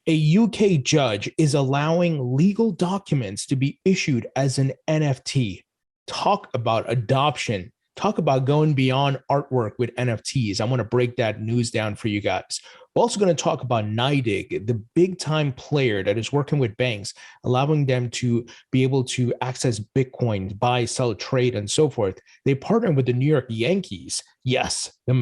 A UK judge is allowing legal documents to be issued as an NFT. Talk about adoption. Talk about going beyond artwork with NFTs. I want to break that news down for you guys. We're also going to talk about NYDIG, the big time player that is working with banks, allowing them to be able to access Bitcoin, buy, sell, trade, and so forth. They partner with the New York Yankees. Yes, the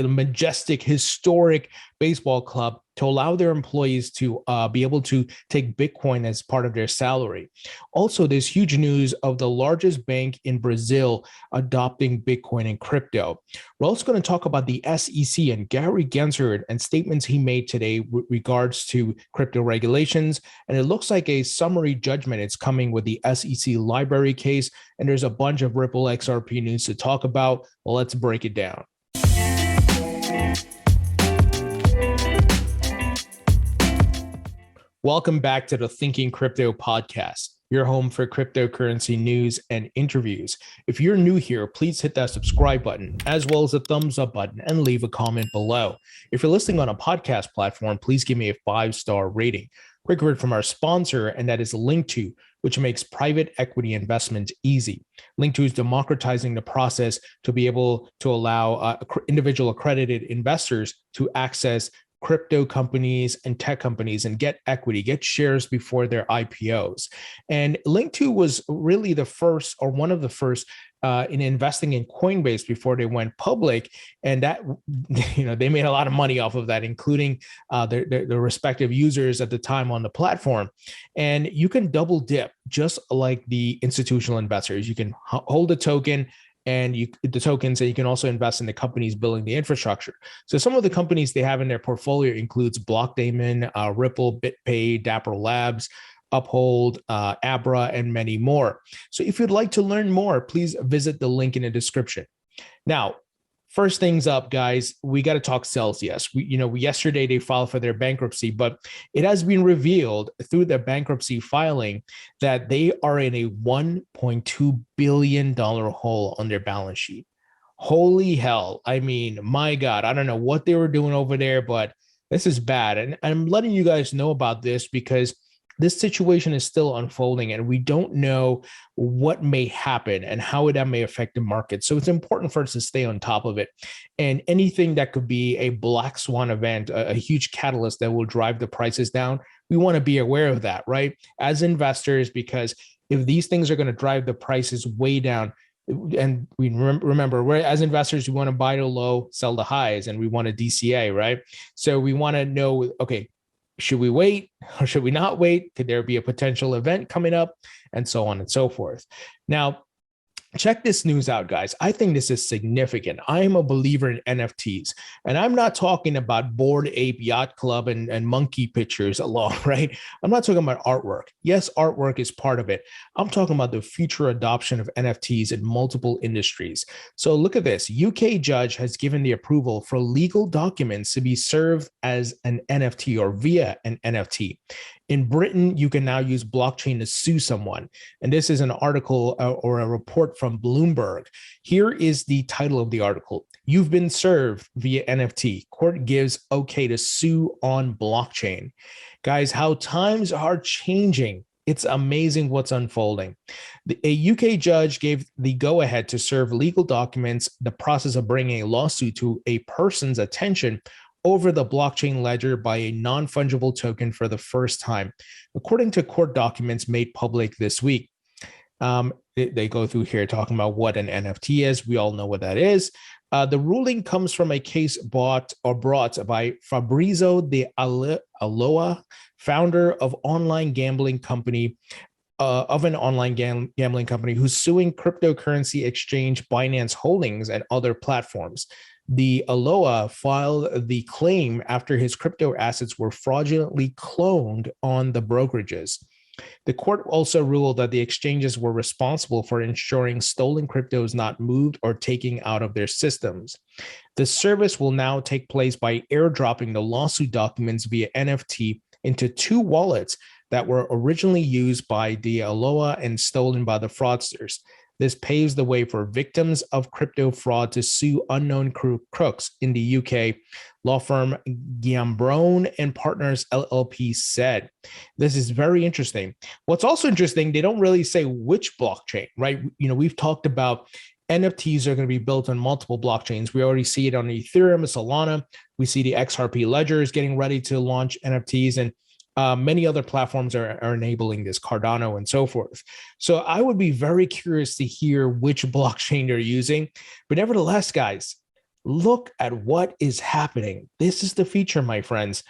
majestic, historic baseball club to allow their employees to be able to take Bitcoin as part of their salary. Also, there's huge news of the largest bank in Brazil adopting Bitcoin and crypto. We're also going to talk about the SEC and Gary Gensler and statements he made today with regards to crypto regulations. And it looks like a summary judgment is coming with the SEC Lbry case. And there's a bunch of Ripple XRP news to talk about. Well, let's break it down. Welcome back to the Thinking Crypto podcast, your home for cryptocurrency news and interviews. If you're new here, please hit that subscribe button as well as the thumbs up button and leave a comment below. If you're listening on a podcast platform, please give me a 5-star rating. Quick word from our sponsor, and that is Linkto, which makes private equity investment easy. Linkto is democratizing the process to be able to allow individual accredited investors to access crypto companies and tech companies and get equity, get shares before their IPOs. And Linkto was really the first or one of the first in investing in Coinbase before they went public. And that, they made a lot of money off of that, including their respective users at the time on the platform. And you can double dip just like the institutional investors. You can hold a token and the tokens, and you can also invest in the companies building the infrastructure. So some of the companies they have in their portfolio includes Blockdaemon, Ripple, BitPay, Dapper Labs, Uphold, Abra, and many more. So if you'd like to learn more, please visit the link in the description. Now, first things up, guys, we got to talk Celsius. Yesterday they filed for their bankruptcy, but it has been revealed through their bankruptcy filing that they are in a $1.2 billion hole on their balance sheet. Holy hell. I mean, my God, I don't know what they were doing over there, but this is bad. And I'm letting you guys know about this because this situation is still unfolding and we don't know what may happen and how that may affect the market. So it's important for us to stay on top of it. And anything that could be a black swan event, a huge catalyst that will drive the prices down, we want to be aware of that, right? As investors, because if these things are going to drive the prices way down, and we remember, we're, as investors, we want to buy the low, sell the highs, and we want a DCA, right? So we want to know, okay, should we wait or should we not wait? Could there be a potential event coming up? And so on and so forth. Now, check this news out, guys. I think this is significant. I am a believer in NFTs, and I'm not talking about Bored Ape Yacht Club and monkey pictures alone, right? I'm not talking about artwork. Yes, artwork is part of it. I'm talking about the future adoption of NFTs in multiple industries. So look at this. UK judge has given the approval for legal documents to be served as an NFT or via an NFT. In Britain, you can now use blockchain to sue someone. And this is an article or a report from Bloomberg. Here is the title of the article. You've been served via NFT. Court gives okay to sue on blockchain. Guys, how times are changing. It's amazing what's unfolding. A UK judge gave the go-ahead to serve legal documents, the process of bringing a lawsuit to a person's attention over the blockchain ledger by a non-fungible token for the first time, according to court documents made public this week. They go through here talking about what an NFT is. We all know what that is. The ruling comes from a case brought by Fabrizio de Aloa, founder of online gambling company, an online gambling company who's suing cryptocurrency exchange Binance Holdings and other platforms. The Aloha filed the claim after his crypto assets were fraudulently cloned on the brokerages. The court also ruled that the exchanges were responsible for ensuring stolen crypto is not moved or taken out of their systems. The service will now take place by airdropping the lawsuit documents via NFT into two wallets that were originally used by the Aloha and stolen by the fraudsters. This paves the way for victims of crypto fraud to sue unknown crooks in the UK. Law firm Gambron and Partners LLP said. This is very interesting. What's also interesting, they don't really say which blockchain, right? We've talked about NFTs are going to be built on multiple blockchains. We already see it on Ethereum, Solana. We see the XRP ledger is getting ready to launch NFTs, and many other platforms are enabling this, Cardano and so forth. So I would be very curious to hear which blockchain they're using. But nevertheless, guys, look at what is happening. This is the future, my friends.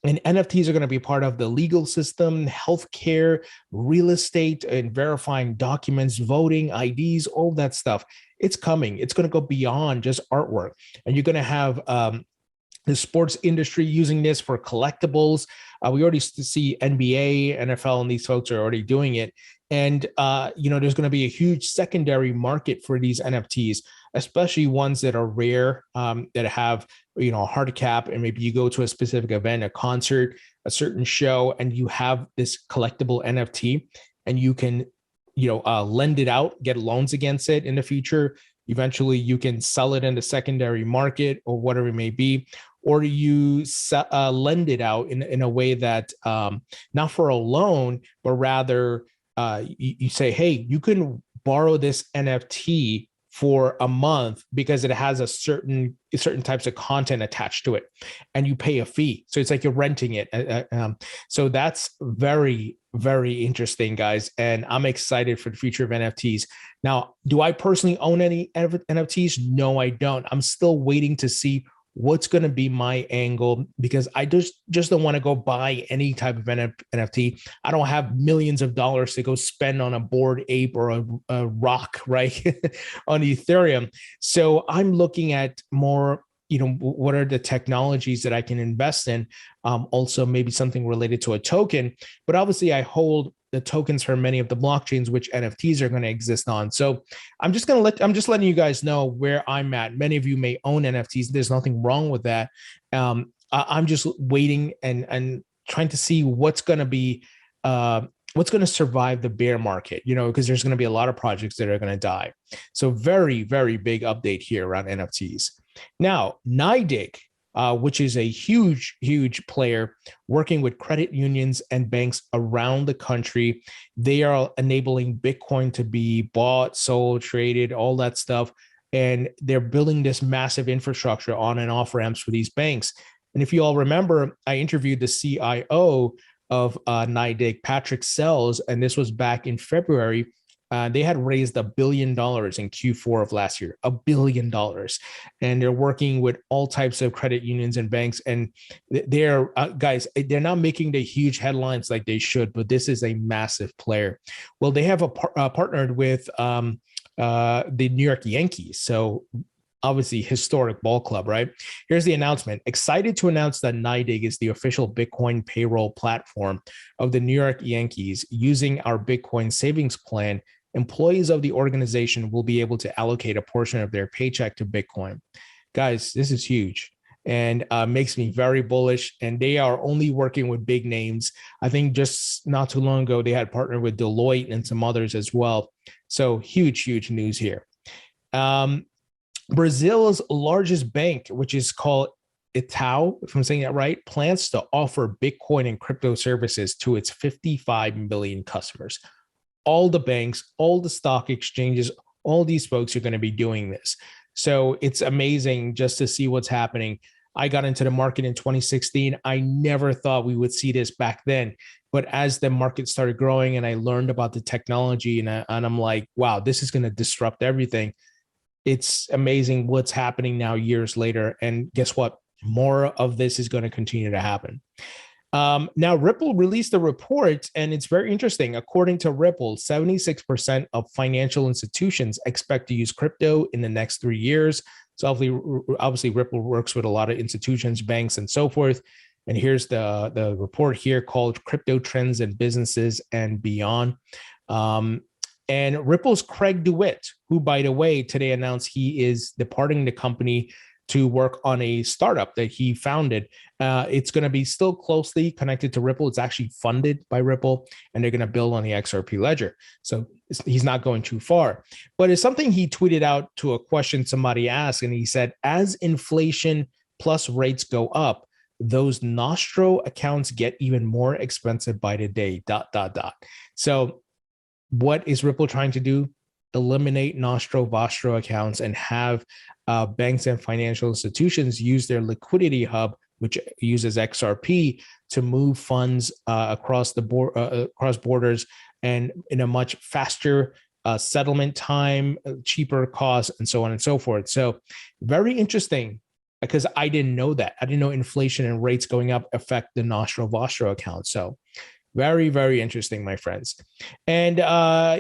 And NFTs are going to be part of the legal system, healthcare, real estate, and verifying documents, voting, IDs, all that stuff. It's coming. It's going to go beyond just artwork. And you're going to have the sports industry using this for collectibles. We already see NBA, NFL, and these folks are already doing it. And, there's going to be a huge secondary market for these NFTs, especially ones that are rare, that have, a hard cap, and maybe you go to a specific event, a concert, a certain show, and you have this collectible NFT, and you can, lend it out, get loans against it in the future. Eventually, you can sell it in the secondary market or whatever it may be, or you lend it out in a way that not for a loan, but rather you say, hey, you can borrow this NFT for a month because it has a certain types of content attached to it, and you pay a fee. So it's like you're renting it. So that's very, very interesting, guys. And I'm excited for the future of NFTs. Now, do I personally own any NFTs? No, I don't. I'm still waiting to see what's going to be my angle, because I just don't want to go buy any type of NFT. I don't have millions of dollars to go spend on a Bored Ape or a rock, right, on Ethereum. So I'm looking at more, what are the technologies that I can invest in? Also, maybe something related to a token. But obviously, I hold the tokens for many of the blockchains which NFTs are going to exist on. So I'm just letting you guys know where I'm at. Many of you may own NFTs. There's nothing wrong with that. I'm just waiting and trying to see what's going to be what's going to survive the bear market, because there's going to be a lot of projects that are going to die. So very, very big update here around NFTs. Now, NYDIG, which is a huge, huge player working with credit unions and banks around the country. They are enabling Bitcoin to be bought, sold, traded, all that stuff. And they're building this massive infrastructure on and off ramps for these banks. And if you all remember, I interviewed the CIO of NYDIG, Patrick Sells, and this was back in February. They had raised $1 billion in Q4 of last year, $1 billion. And they're working with all types of credit unions and banks. And they're, guys, they're not making the huge headlines like they should, but this is a massive player. Well, they have partnered with the New York Yankees. So obviously historic ball club, right? Here's the announcement. Excited to announce that NYDIG is the official Bitcoin payroll platform of the New York Yankees. Using our Bitcoin savings plan, employees of the organization will be able to allocate a portion of their paycheck to Bitcoin. Guys, this is huge and makes me very bullish. And they are only working with big names. I think just not too long ago, they had partnered with Deloitte and some others as well. So huge, huge news here. Brazil's largest bank, which is called Itau, if I'm saying that right, plans to offer Bitcoin and crypto services to its 55 million customers. All the banks, all the stock exchanges, all these folks are going to be doing this. So it's amazing just to see what's happening. I got into the market in 2016. I never thought we would see this back then. But as the market started growing and I learned about the technology and I'm like, wow, this is going to disrupt everything. It's amazing what's happening now years later. And guess what? More of this is going to continue to happen. Now, Ripple released a report, and it's very interesting. According to Ripple, 76% of financial institutions expect to use crypto in the next 3 years. So obviously, Ripple works with a lot of institutions, banks, and so forth. And here's the report here called Crypto Trends in Businesses and Beyond. And Ripple's Craig DeWitt, who, by the way, today announced he is departing the company to work on a startup that he founded. It's going to be still closely connected to Ripple. It's actually funded by Ripple, and they're going to build on the XRP ledger. So he's not going too far. But it's something he tweeted out to a question somebody asked, and he said, as inflation plus rates go up, those Nostro accounts get even more expensive by the day, ... So what is Ripple trying to do? Eliminate Nostro Vostro accounts and have banks and financial institutions use their liquidity hub, which uses XRP, to move funds across borders and in a much faster settlement time, cheaper cost, and so on and so forth. So very interesting, because I didn't know that. I didn't know inflation and rates going up affect the Nostro Vostro account. So very, very interesting, my friends. And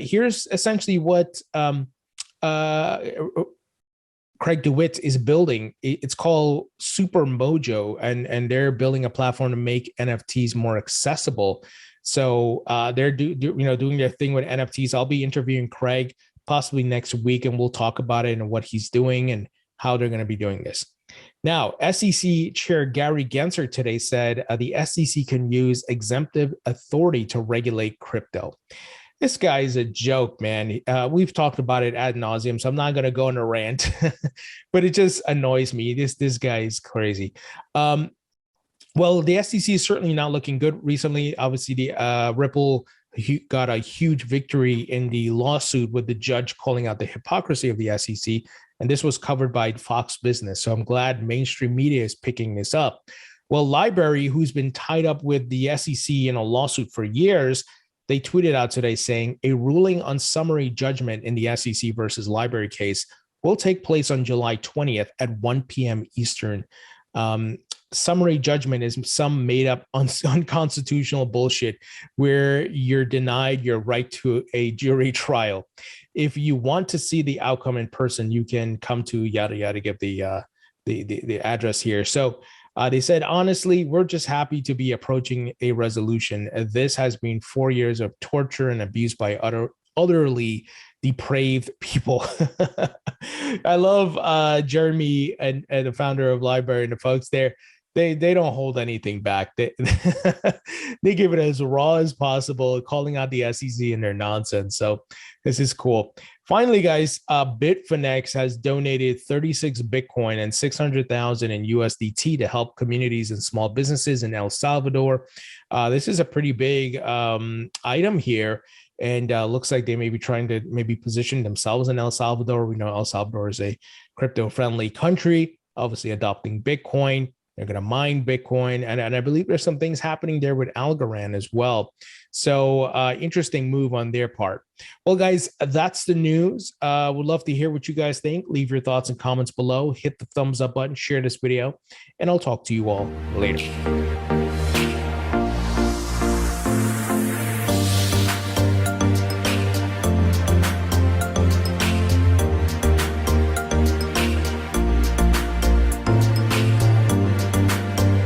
here's essentially what Craig DeWitt is building. It's called Super Mojo, and they're building a platform to make NFTs more accessible. So they're doing their thing with NFTs. I'll be interviewing Craig possibly next week, and we'll talk about it and what he's doing and how they're going to be doing this. Now, SEC Chair Gary Gensler today said the SEC can use exemptive authority to regulate crypto. This guy is a joke, man. We've talked about it ad nauseum, so I'm not going to go on a rant, but it just annoys me. This guy is crazy. Well, the SEC is certainly not looking good recently. Obviously, the Ripple got a huge victory in the lawsuit with the judge calling out the hypocrisy of the SEC. And this was covered by Fox Business. So I'm glad mainstream media is picking this up. Well, Lbry, who's been tied up with the SEC in a lawsuit for years, they tweeted out today saying a ruling on summary judgment in the SEC versus Lbry case will take place on July 20th at 1 p.m. Eastern. Summary judgment is some made up unconstitutional bullshit where you're denied your right to a jury trial. If you want to see the outcome in person, you can come to yada yada, give the address here. So they said, honestly, we're just happy to be approaching a resolution. This has been 4 years of torture and abuse by utterly depraved people. I love Jeremy and the founder of Lbry and the folks there. They don't hold anything back. They give it as raw as possible, calling out the SEC and their nonsense. So this is cool. Finally, guys, Bitfinex has donated 36 Bitcoin and 600,000 in USDT to help communities and small businesses in El Salvador. This is a pretty big item here. And looks like they may be trying to position themselves in El Salvador. We know El Salvador is a crypto-friendly country, obviously adopting Bitcoin. They're going to mine Bitcoin. And I believe there's some things happening there with Algorand as well. So interesting move on their part. Well, guys, that's the news. Would love to hear what you guys think. Leave your thoughts and comments below. Hit the thumbs up button, share this video, and I'll talk to you all later.